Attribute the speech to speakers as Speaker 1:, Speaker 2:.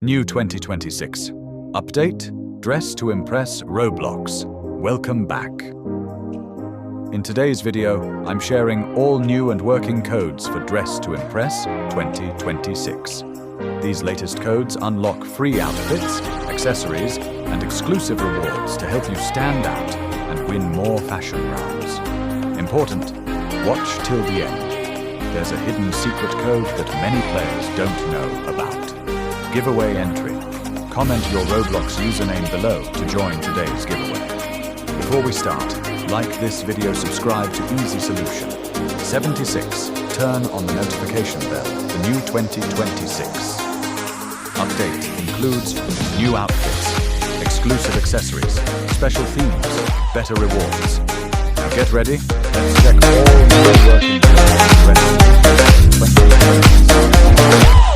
Speaker 1: New 2026. Update? Dress to impress Roblox. Welcome back. In today's video, I'm sharing all new and working codes for Dress to Impress 2026. These latest codes unlock free outfits, accessories, and exclusive rewards to help you stand out and win more fashion rounds. Important, watch till the end. There's a hidden secret code that many players don't know about. Giveaway entry. Comment your Roblox username below to join today's giveaway. Before we start, like this video, subscribe to Easy Solution. 76. Turn on the notification bell for new 2026. Update includes new outfits, exclusive accessories, special themes, better rewards. Now get ready, let's check all new working codes for 2026.